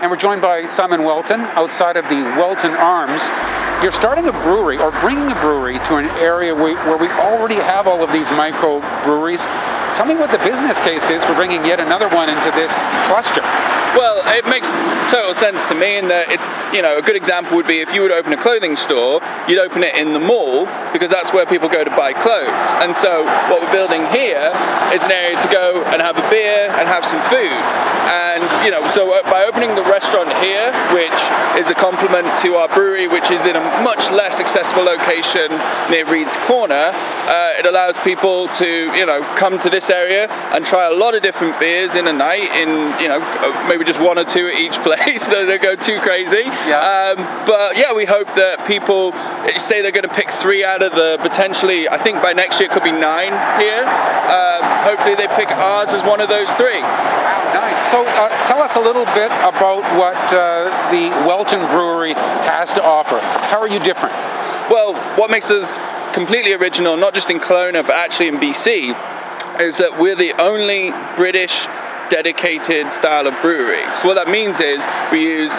And we're joined by Simon Welton outside of the Welton Arms. You're starting a brewery, or bringing a brewery to an area where we already have all of these microbreweries. Tell me what the business case is for bringing yet another one into this cluster. Well, it makes total sense to me in that it's, a good example would be if you would open a clothing store, you'd open it in the mall because that's where people go to buy clothes. And so what we're building here is an area to go and have a beer and have some food. And, so by opening the restaurant here, which is a complement to our brewery, which is in a much less accessible location near Reed's Corner, it allows people to, come to this area and try a lot of different beers in a night in, maybe just one or two at each place. Don't go too crazy. Yeah. But yeah, we hope that people say they're going to pick 3 out of the potentially, I think by next year it could be 9 here. Hopefully they pick ours as one of those 3. Nice. So tell us a little bit about what the Welton Brewery has to offer. How are you different? Well, what makes us completely original, not just in Kelowna, but actually in BC, is that we're the only British dedicated style of brewery. So what that means is we use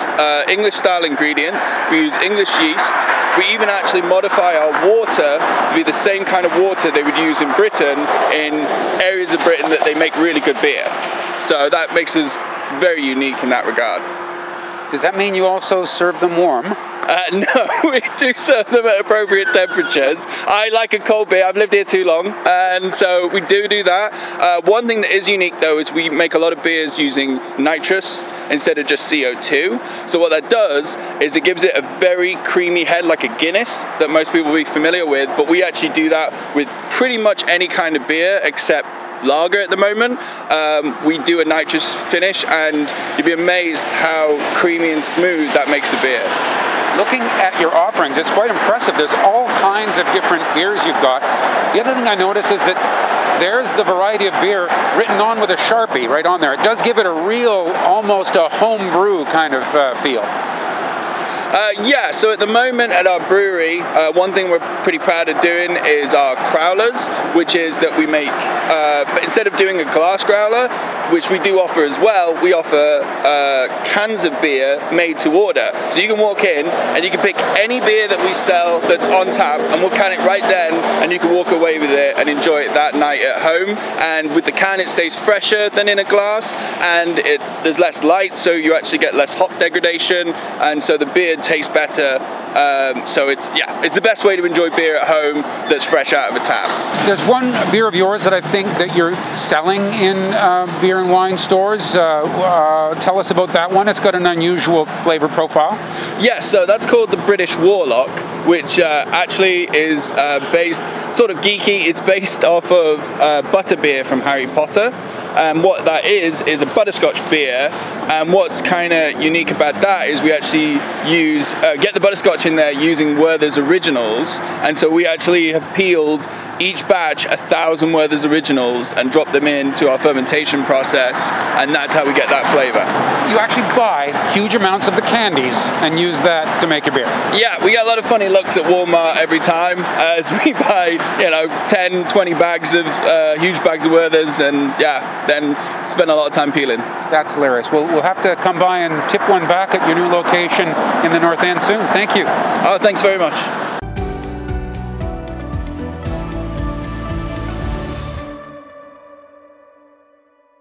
English style ingredients, we use English yeast, we even actually modify our water to be the same kind of water they would use in Britain in areas of Britain that they make really good beer. So that makes us very unique in that regard. Does that mean you also serve them warm? No, we do serve them at appropriate temperatures. I like a cold beer. I've lived here too long, and so we do that. One thing that is unique, though, is we make a lot of beers using nitrous instead of just CO2. So what that does is it gives it a very creamy head, like a Guinness that most people will be familiar with, but we actually do that with pretty much any kind of beer except lager at the moment. We do a nitrous finish, and you'd be amazed how creamy and smooth that makes a beer. Looking at your offerings, it's quite impressive. There's all kinds of different beers you've got. The other thing I notice is that there's the variety of beer written on with a Sharpie right on there. It does give it a real, almost a home brew kind of feel. Yeah, so at the moment at our brewery, one thing we're pretty proud of doing is our growlers, which is that we make, instead of doing a glass growler, which we do offer as well, we offer cans of beer made to order. So you can walk in and you can pick any beer that we sell that's on tap, and we'll can it right then, and you can walk away with it and enjoy it that night at home. And with the can, it stays fresher than in a glass, and there's less light, so you actually get less hop degradation, and so the beer tastes better. So it's the best way to enjoy beer at home that's fresh out of a tap. There's one beer of yours that I think that you're selling in beer and wine stores. Tell us about that one. It's got an unusual flavor profile. Yeah, so that's called the British Warlock, which actually is based, sort of geeky, it's based off of butterbeer from Harry Potter. And what that is a butterscotch beer, and what's kind of unique about that is we actually get the butterscotch in there using Werther's Originals, and so we actually have peeled each batch 1,000 Werther's Originals and drop them into our fermentation process, and that's how we get that flavor. You actually buy huge amounts of the candies and use that to make your beer. Yeah, we get a lot of funny looks at Walmart every time as we buy, 10, 20 bags of huge bags of Werther's, and then spend a lot of time peeling. That's hilarious. We'll have to come by and tip one back at your new location in the North End soon. Thank you. Oh, thanks very much.